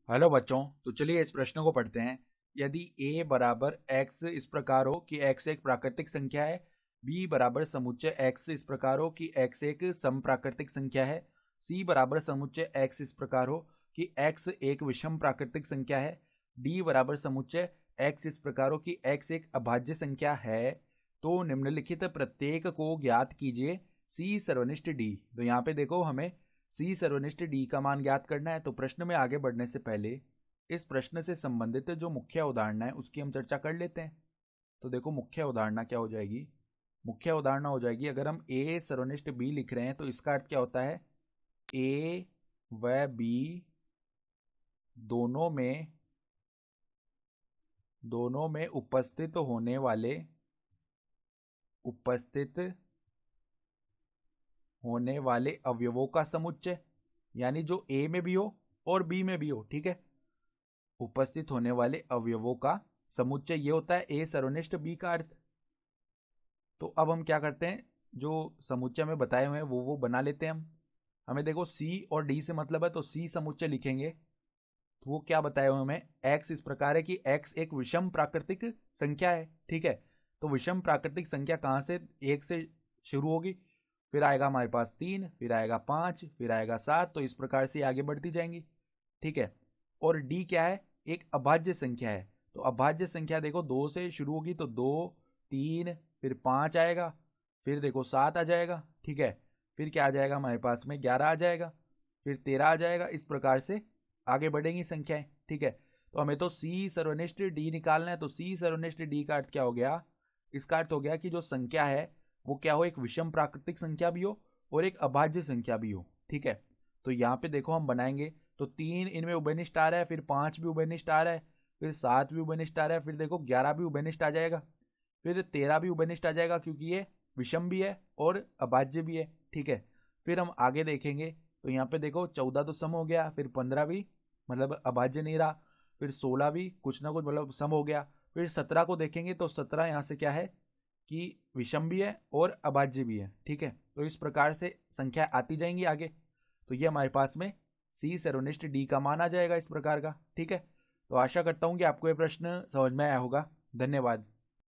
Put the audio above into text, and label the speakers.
Speaker 1: Hello बच्चों। तो चलिए इस प्रश्न को पढ़ते हैं। यदि a बराबर x इस प्रकार हो कि x एक प्राकृतिक संख्या है, b बराबर समुच्चय x इस प्रकार हो कि x एक समप्राकृतिक संख्या है, c बराबर समुच्चय x इस प्रकार हो कि x एक विषम प्राकृतिक संख्या है, d बराबर समुच्चय x इस प्रकार हो कि x एक अभाज्य संख्या है, तो निम्नलिखित प्रत्येक को ज्ञात कीजिए c सर्वनिष्ठ d। तो यहाँ पे देखो हमें सी सर्वनिष्ठ डी का मान ज्ञात करना है। तो प्रश्न में आगे बढ़ने से पहले इस प्रश्न से संबंधित जो मुख्य उदाहरणा है उसकी हम चर्चा कर लेते हैं। तो देखो मुख्य उदाहरणा क्या हो जाएगी। मुख्य उदाहरणा हो जाएगी, अगर हम ए सर्वनिष्ठ बी लिख रहे हैं तो इसका अर्थ क्या होता है, ए व बी दोनों में उपस्थित होने वाले अवयवों का समुच्चय, यानी जो ए में भी हो और बी में भी हो, ठीक है। उपस्थित होने वाले अवयवों का समुच्चय ये होता है ए सर्वनिष्ठ बी का अर्थ। तो अब हम क्या करते हैं, जो समुच्चय में बताए हुए हैं वो बना लेते हैं हम। हमें देखो सी और डी से मतलब है, तो सी समुच्चय लिखेंगे। तो वो क्या बताए हुए हमें, एक्स इस प्रकार है कि एक्स एक विषम प्राकृतिक संख्या है, ठीक है। तो विषम प्राकृतिक संख्या कहां से, एक से शुरू होगी, फिर आएगा हमारे पास 3, फिर आएगा 5, फिर आएगा 7, तो इस प्रकार से आगे बढ़ती जाएंगी, ठीक है। और डी क्या है, एक अभाज्य संख्या है। तो अभाज्य संख्या देखो 2 से शुरू होगी, तो 2, 3, फिर 5 आएगा, फिर देखो 7 आ जाएगा, ठीक है। फिर क्या आ जाएगा हमारे पास में, 11 आ जाएगा, फिर 13 आ जाएगा। इस प्रकार से आगे बढ़ेंगी संख्याएं, ठीक है। तो हमें तो सी सर्वनिष्ठ डी निकालना है। तो सी सर्वनिष्ठ डी का अर्थ क्या हो गया, इसका अर्थ हो गया कि जो संख्या है वो क्या हो, एक विषम प्राकृतिक संख्या भी हो और एक अभाज्य संख्या भी हो, ठीक है। तो यहाँ पे देखो हम बनाएंगे, तो 3 इनमें उभयनिष्ठ आ रहा है, फिर 5 भी उभयनिष्ठ आ रहा है, फिर 7 भी उभयनिष्ठ आ रहा है, फिर देखो 11 भी उभयनिष्ठ आ जाएगा, फिर 13 भी उभयनिष्ठ आ जाएगा, क्योंकि ये विषम भी है और अभाज्य भी है, ठीक है। फिर हम आगे देखेंगे, तो यहाँ पे देखो 14 तो सम हो गया, फिर 15 भी मतलब अभाज्य नहीं रहा, फिर 16 भी कुछ ना कुछ मतलब सम हो गया, फिर 17 को देखेंगे तो 17 यहाँ से क्या है कि विषम भी है और अभाज्य भी है, ठीक है। तो इस प्रकार से संख्या आती जाएंगी आगे। तो ये हमारे पास में सी सर्वनिष्ठ डी का मान आ जाएगा इस प्रकार का, ठीक है। तो आशा करता हूं कि आपको ये प्रश्न समझ में आया होगा। धन्यवाद।